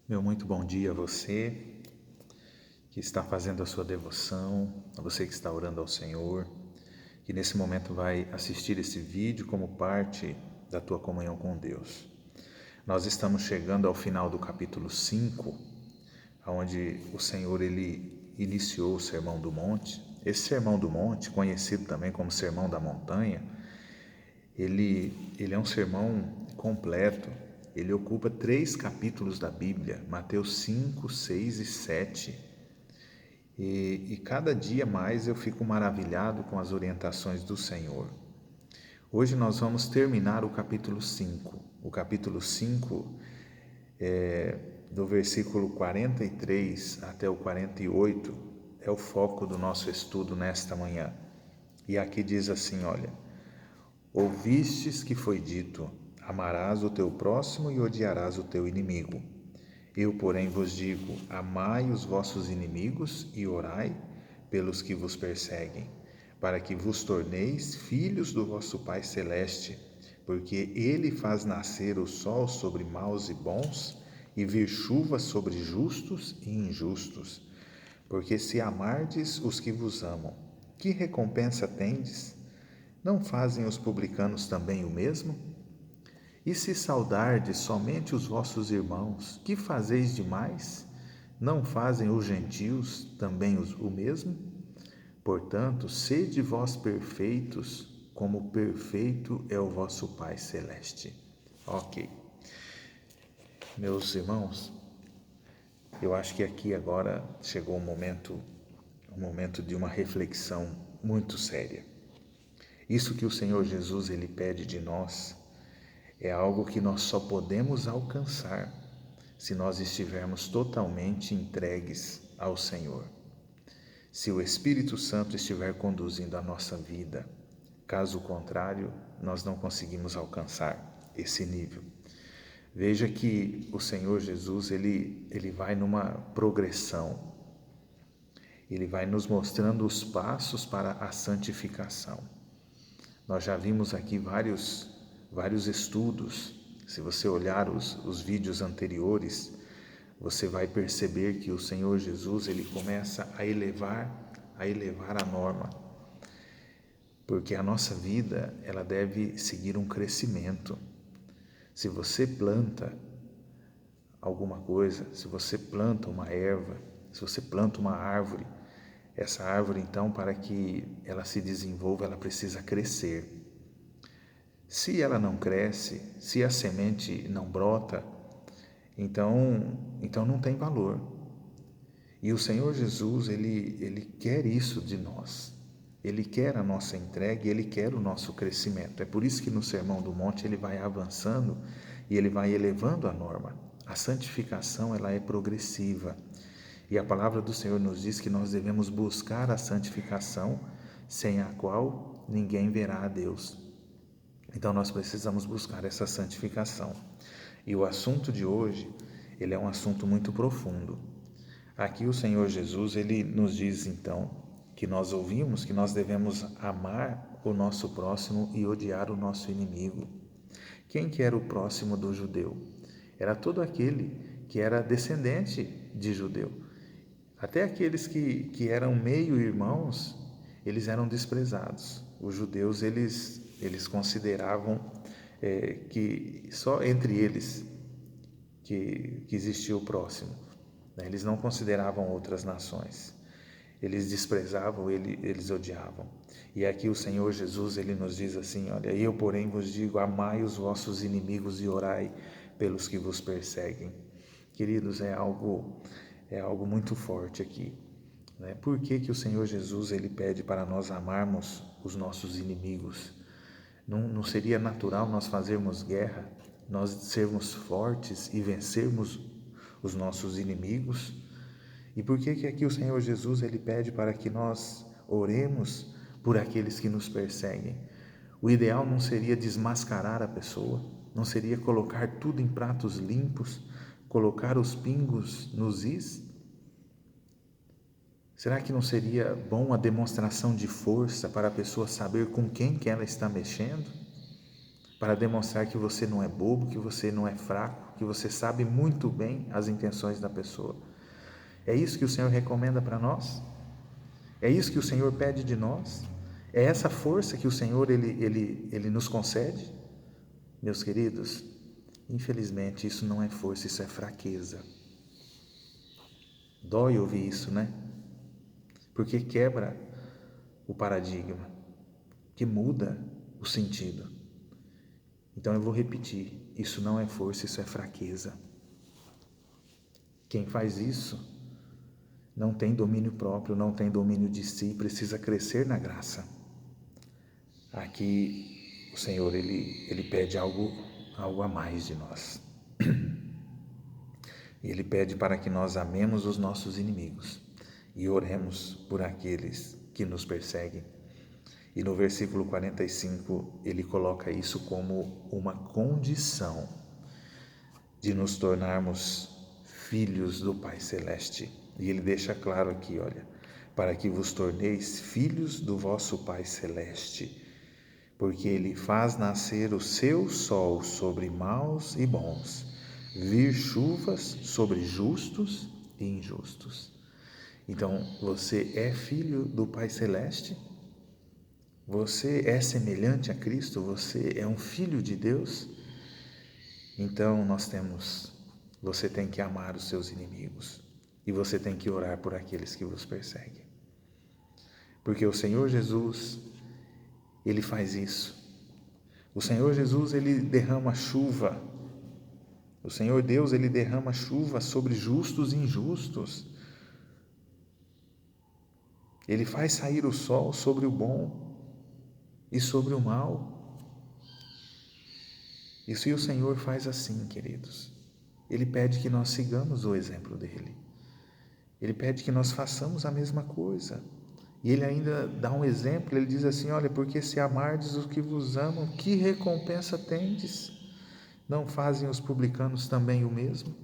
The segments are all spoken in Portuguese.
Meu muito bom dia a você que está fazendo a sua devoção, a você que está orando ao Senhor, que nesse momento vai assistir esse vídeo como parte da tua comunhão com Deus. Nós estamos chegando ao final do capítulo 5, onde o Senhor ele iniciou o Sermão do Monte. Esse Sermão do Monte, conhecido também como Sermão da Montanha, ele é um sermão completo. Ele ocupa 3 capítulos da Bíblia, Mateus 5, 6 e 7. E cada dia mais eu fico maravilhado com as orientações do Senhor. Hoje nós vamos terminar o capítulo 5. O capítulo 5 do versículo 43 até o 48 é o foco do nosso estudo nesta manhã. E aqui diz assim, olha: ouvistes que foi dito, amarás o teu próximo e odiarás o teu inimigo. Eu, porém, vos digo, amai os vossos inimigos e orai pelos que vos perseguem, para que vos torneis filhos do vosso Pai Celeste, porque Ele faz nascer o sol sobre maus e bons, e vir chuva sobre justos e injustos. Porque se amardes os que vos amam, que recompensa tendes? Não fazem os publicanos também o mesmo? E se saudardes somente os vossos irmãos, que fazeis demais? Não fazem os gentios também o mesmo? Portanto, sede vós perfeitos, como perfeito é o vosso Pai Celeste. Ok. Meus irmãos, eu acho que aqui agora chegou um momento de uma reflexão muito séria. Isso que o Senhor Jesus ele pede de nós é algo que nós só podemos alcançar se nós estivermos totalmente entregues ao Senhor. Se o Espírito Santo estiver conduzindo a nossa vida, caso contrário, nós não conseguimos alcançar esse nível. Veja que o Senhor Jesus, ele vai numa progressão. Ele vai nos mostrando os passos para a santificação. Nós já vimos aqui vários estudos. Se você olhar os vídeos anteriores, você vai perceber que o Senhor Jesus ele começa a elevar a norma, porque a nossa vida ela deve seguir um crescimento. Se você planta alguma coisa, se você planta uma erva, se você planta uma árvore, essa árvore então, para que ela se desenvolva, ela precisa crescer. Se ela não cresce, se a semente não brota, então não tem valor. E o Senhor Jesus, ele quer isso de nós. Ele quer a nossa entrega, ele quer o nosso crescimento. É por isso que no Sermão do Monte ele vai avançando e ele vai elevando a norma. A santificação, ela é progressiva. E a palavra do Senhor nos diz que nós devemos buscar a santificação, sem a qual ninguém verá a Deus. Então nós precisamos buscar essa santificação. E o assunto de hoje, ele é um assunto muito profundo. Aqui o Senhor Jesus, ele nos diz então, que nós ouvimos que nós devemos amar o nosso próximo e odiar o nosso inimigo. Quem que era o próximo do judeu? Era todo aquele que era descendente de judeu. Até aqueles que eram meio-irmãos, eles eram desprezados. Os judeus, eles consideravam que só entre eles que existia o próximo. Né? Eles não consideravam outras nações. Eles desprezavam, eles odiavam. E aqui o Senhor Jesus, ele nos diz assim, olha, eu porém vos digo, amai os vossos inimigos e orai pelos que vos perseguem. Queridos, é algo muito forte aqui. Né? Por que o Senhor Jesus ele pede para nós amarmos os nossos inimigos? Não seria natural nós fazermos guerra, nós sermos fortes e vencermos os nossos inimigos? E por que aqui o Senhor Jesus ele pede para que nós oremos por aqueles que nos perseguem? O ideal não seria desmascarar a pessoa, não seria colocar tudo em pratos limpos, colocar os pingos nos is? Será que não seria bom a demonstração de força para a pessoa saber com quem que ela está mexendo? Para demonstrar que você não é bobo, que você não é fraco, que você sabe muito bem as intenções da pessoa. É isso que o Senhor recomenda para nós? É isso que o Senhor pede de nós? É essa força que o Senhor ele nos concede? Meus queridos, infelizmente isso não é força, isso é fraqueza. Dói ouvir isso, né? Porque quebra o paradigma, que muda o sentido. Então eu vou repetir, isso não é força, isso é fraqueza. Quem faz isso não tem domínio próprio, não tem domínio de si, precisa crescer na graça. Aqui o Senhor, ele pede algo a mais de nós. Ele pede para que nós amemos os nossos inimigos e oremos por aqueles que nos perseguem. E no versículo 45, ele coloca isso como uma condição de nos tornarmos filhos do Pai Celeste. E ele deixa claro aqui, olha, para que vos torneis filhos do vosso Pai Celeste, porque ele faz nascer o seu sol sobre maus e bons, vir chuvas sobre justos e injustos. Então, você é filho do Pai Celeste? Você é semelhante a Cristo? Você é um filho de Deus? Então, você tem que amar os seus inimigos e você tem que orar por aqueles que vos perseguem. Porque o Senhor Jesus, ele faz isso. O Senhor Jesus, ele derrama chuva. O Senhor Deus, ele derrama chuva sobre justos e injustos. Ele faz sair o sol sobre o bom e sobre o mal. Isso, e o Senhor faz assim, queridos. Ele pede que nós sigamos o exemplo dele. Ele pede que nós façamos a mesma coisa. E ele ainda dá um exemplo, ele diz assim, olha, porque se amardes os que vos amam, que recompensa tendes? Não fazem os publicanos também o mesmo?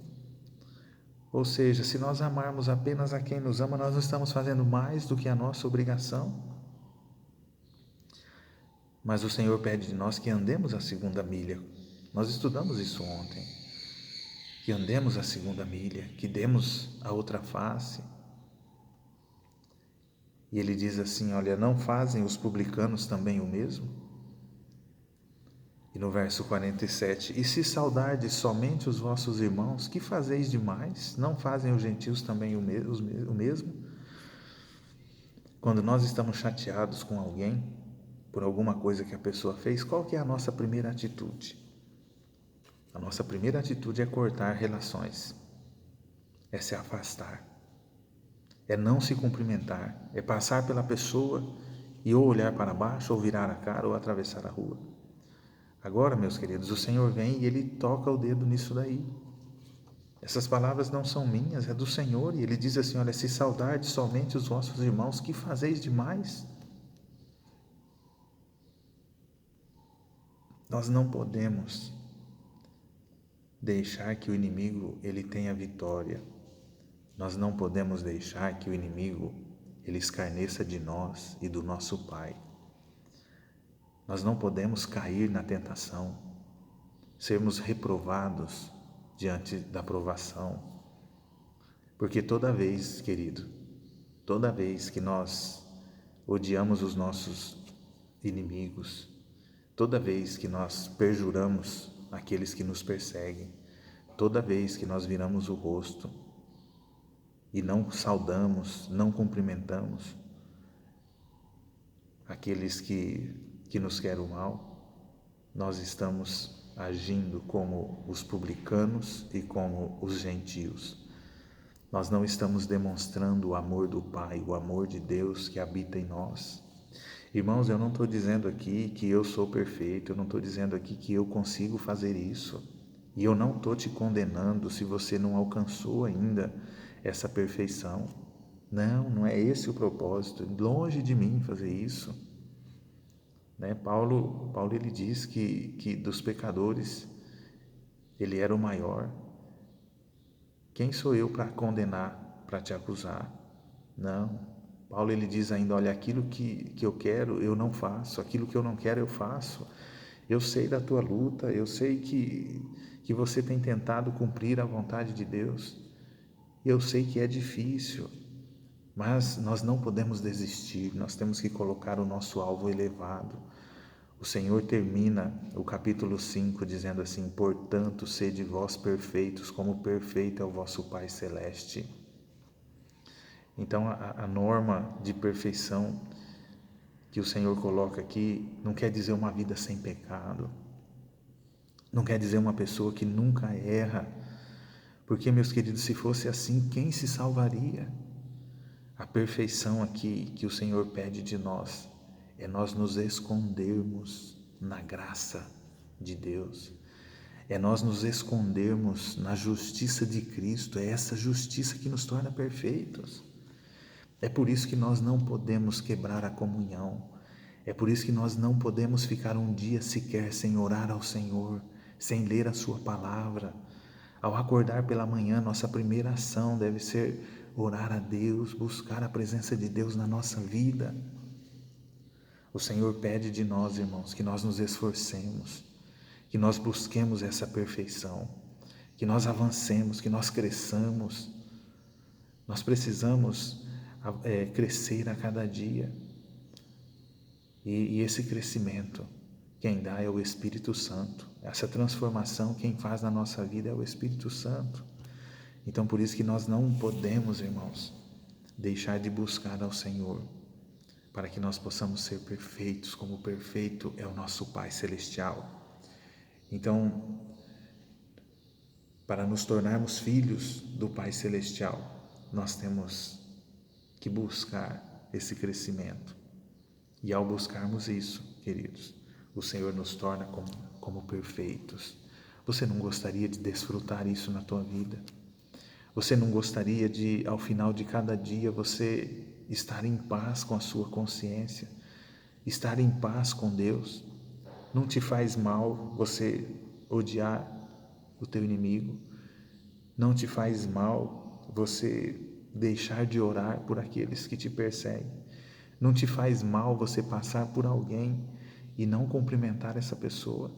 Ou seja, se nós amarmos apenas a quem nos ama, nós não estamos fazendo mais do que a nossa obrigação? Mas o Senhor pede de nós que andemos a segunda milha. Nós estudamos isso ontem. Que andemos a segunda milha, que demos a outra face. E ele diz assim, olha, não fazem os publicanos também o mesmo? E no verso 47, e se saudardes somente os vossos irmãos, que fazeis demais? Não fazem os gentios também o mesmo? Quando nós estamos chateados com alguém, por alguma coisa que a pessoa fez, qual que é a nossa primeira atitude? A nossa primeira atitude é cortar relações, é se afastar, é não se cumprimentar, é passar pela pessoa e ou olhar para baixo, ou virar a cara, ou atravessar a rua. Agora, meus queridos, o Senhor vem e Ele toca o dedo nisso daí. Essas palavras não são minhas, é do Senhor, e Ele diz assim, olha, se saudardes somente os vossos irmãos, que fazeis demais? Nós não podemos deixar que o inimigo ele tenha vitória. Nós não podemos deixar que o inimigo ele escarneça de nós e do nosso Pai. Nós não podemos cair na tentação, sermos reprovados diante da provação. Porque toda vez, querido, toda vez que nós odiamos os nossos inimigos, toda vez que nós perjuramos aqueles que nos perseguem, toda vez que nós viramos o rosto e não saudamos, não cumprimentamos aqueles que nos querem o mal, nós estamos agindo como os publicanos e como os gentios. Nós não estamos demonstrando o amor do Pai, o amor de Deus que habita em nós. Irmãos, eu não estou dizendo aqui que eu sou perfeito, eu não estou dizendo aqui que eu consigo fazer isso. E eu não estou te condenando se você não alcançou ainda essa perfeição. Não, não é esse o propósito. Longe de mim fazer isso. Né? Paulo ele diz que dos pecadores ele era o maior. Quem sou eu para condenar, para te acusar? Não. Paulo ele diz ainda, olha, aquilo que eu quero eu não faço, aquilo que eu não quero eu faço. Eu sei da tua luta, eu sei que você tem tentado cumprir a vontade de Deus. Eu sei que é difícil, mas nós não podemos desistir, nós temos que colocar o nosso alvo elevado. O Senhor termina o capítulo 5 dizendo assim: portanto, sede vós perfeitos, como perfeito é o vosso Pai Celeste. Então, a norma de perfeição que o Senhor coloca aqui não quer dizer uma vida sem pecado, não quer dizer uma pessoa que nunca erra, porque, meus queridos, se fosse assim, quem se salvaria? A perfeição aqui que o Senhor pede de nós é nós nos escondermos na graça de Deus, é nós nos escondermos na justiça de Cristo, é essa justiça que nos torna perfeitos. É por isso que nós não podemos quebrar a comunhão, é por isso que nós não podemos ficar um dia sequer sem orar ao Senhor, sem ler a sua palavra. Ao acordar pela manhã, nossa primeira ação deve ser orar a Deus, buscar a presença de Deus na nossa vida. O Senhor pede de nós, irmãos, que nós nos esforcemos, que nós busquemos essa perfeição, que nós avancemos, que nós cresçamos. Nós precisamos crescer a cada dia. E esse crescimento, quem dá é o Espírito Santo. Essa transformação, quem faz na nossa vida é o Espírito Santo. Então, por isso que nós não podemos, irmãos, deixar de buscar ao Senhor, para que nós possamos ser perfeitos, como perfeito é o nosso Pai Celestial. Então, para nos tornarmos filhos do Pai Celestial, nós temos que buscar esse crescimento. E ao buscarmos isso, queridos, o Senhor nos torna como perfeitos. Você não gostaria de desfrutar isso na tua vida? Você não gostaria de, ao final de cada dia, você estar em paz com a sua consciência, estar em paz com Deus? Não te faz mal você odiar o teu inimigo? Não te faz mal você deixar de orar por aqueles que te perseguem? Não te faz mal você passar por alguém e não cumprimentar essa pessoa?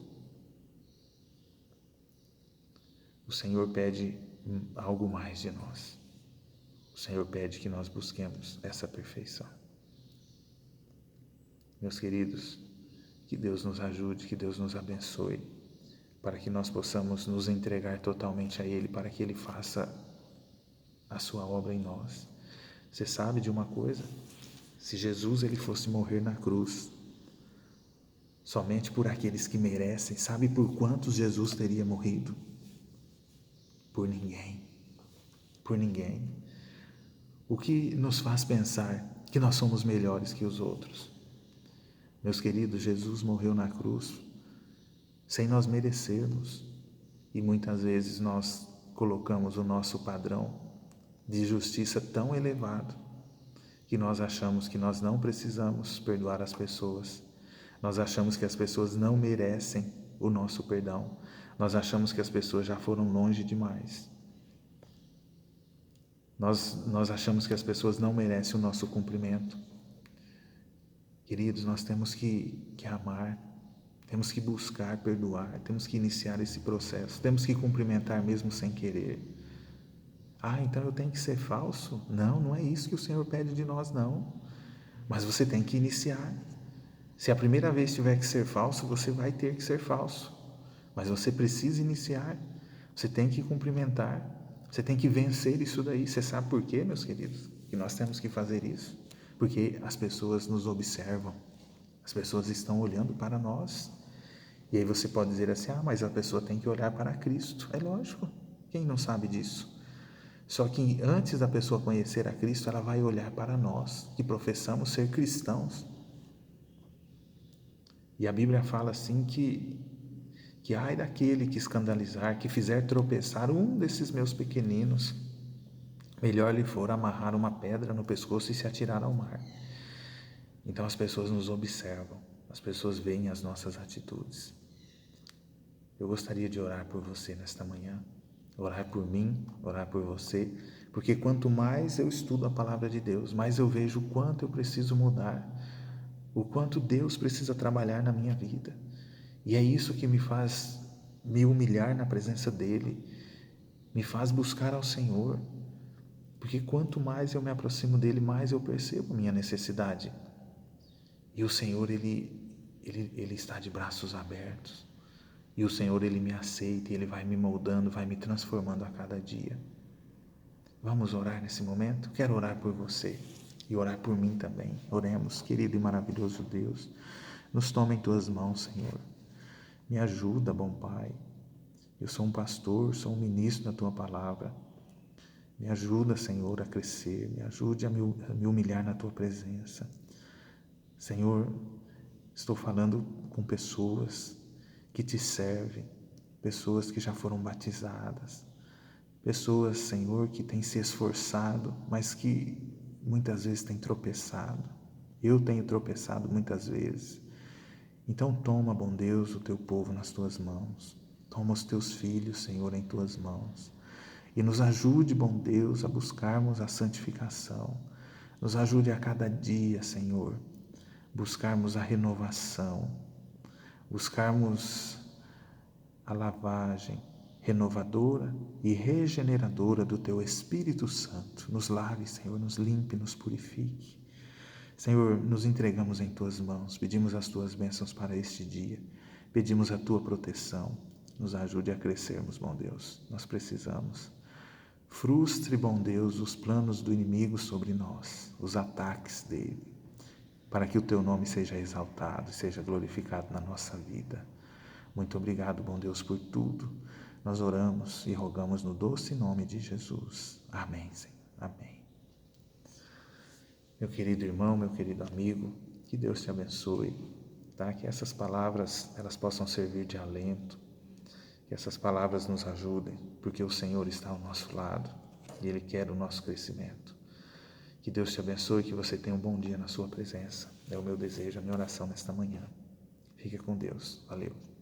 O Senhor pede algo mais de nós. O Senhor pede que nós busquemos essa perfeição. Meus queridos, que Deus nos ajude, que Deus nos abençoe, para que nós possamos nos entregar totalmente a Ele, para que Ele faça a sua obra em nós. Você sabe de uma coisa? Se Jesus ele fosse morrer na cruz, somente por aqueles que merecem, sabe por quantos Jesus teria morrido? Por ninguém. Por ninguém. O que nos faz pensar que nós somos melhores que os outros? Meus queridos, Jesus morreu na cruz sem nós merecermos, e muitas vezes nós colocamos o nosso padrão de justiça tão elevado que nós achamos que nós não precisamos perdoar as pessoas, nós achamos que as pessoas não merecem o nosso perdão, nós achamos que as pessoas já foram longe demais, nós achamos que as pessoas não merecem o nosso cumprimento. Queridos, nós temos que amar, temos que buscar perdoar, temos que iniciar esse processo, temos que cumprimentar mesmo sem querer. Então eu tenho que ser falso? Não, não é isso que o Senhor pede de nós, não. Mas você tem que iniciar. Se a primeira vez tiver que ser falso, você vai ter que ser falso. Mas você precisa iniciar. Você tem que cumprimentar. Você tem que vencer isso daí. Você sabe por quê, meus queridos? Que nós temos que fazer isso? Porque as pessoas nos observam. As pessoas estão olhando para nós. E aí você pode dizer assim, mas a pessoa tem que olhar para Cristo. É lógico. Quem não sabe disso? Só que antes da pessoa conhecer a Cristo, ela vai olhar para nós, que professamos ser cristãos. E a Bíblia fala assim que ai daquele que escandalizar, que fizer tropeçar um desses meus pequeninos, melhor lhe for amarrar uma pedra no pescoço e se atirar ao mar. Então as pessoas nos observam, as pessoas veem as nossas atitudes. Eu gostaria de orar por você nesta manhã, orar por mim, orar por você, porque quanto mais eu estudo a palavra de Deus, mais eu vejo o quanto eu preciso mudar, o quanto Deus precisa trabalhar na minha vida. E é isso que me faz me humilhar na presença dele, me faz buscar ao Senhor, porque quanto mais eu me aproximo dele, mais eu percebo minha necessidade. E o Senhor, ele está de braços abertos. E o Senhor, ele me aceita e ele vai me moldando, vai me transformando a cada dia. Vamos orar nesse momento? Quero orar por você e orar por mim também. Oremos, querido e maravilhoso Deus. Nos toma em tuas mãos, Senhor. Me ajuda, bom Pai. Eu sou um pastor, sou um ministro da tua palavra. Me ajuda, Senhor, a crescer. Me ajude a me humilhar na tua presença. Senhor, estou falando com pessoas que te servem, pessoas que já foram batizadas, pessoas, Senhor, que têm se esforçado, mas que muitas vezes têm tropeçado. Eu tenho tropeçado muitas vezes. Então toma, bom Deus, o teu povo nas tuas mãos. Toma os teus filhos, Senhor, em tuas mãos. E nos ajude, bom Deus, a buscarmos a santificação. Nos ajude a cada dia, Senhor, buscarmos a renovação, buscarmos a lavagem renovadora e regeneradora do Teu Espírito Santo. Nos lave, Senhor, nos limpe, nos purifique. Senhor, nos entregamos em Tuas mãos, pedimos as Tuas bênçãos para este dia, pedimos a Tua proteção, nos ajude a crescermos, bom Deus, nós precisamos. Frustre, bom Deus, os planos do inimigo sobre nós, os ataques dele, para que o Teu nome seja exaltado e seja glorificado na nossa vida. Muito obrigado, bom Deus, por tudo. Nós oramos e rogamos no doce nome de Jesus. Amém, Senhor. Amém. Meu querido irmão, meu querido amigo, que Deus te abençoe, tá? Que essas palavras, elas possam servir de alento, que essas palavras nos ajudem, porque o Senhor está ao nosso lado e Ele quer o nosso crescimento. Que Deus te abençoe e que você tenha um bom dia na sua presença. É o meu desejo, a minha oração nesta manhã. Fique com Deus. Valeu.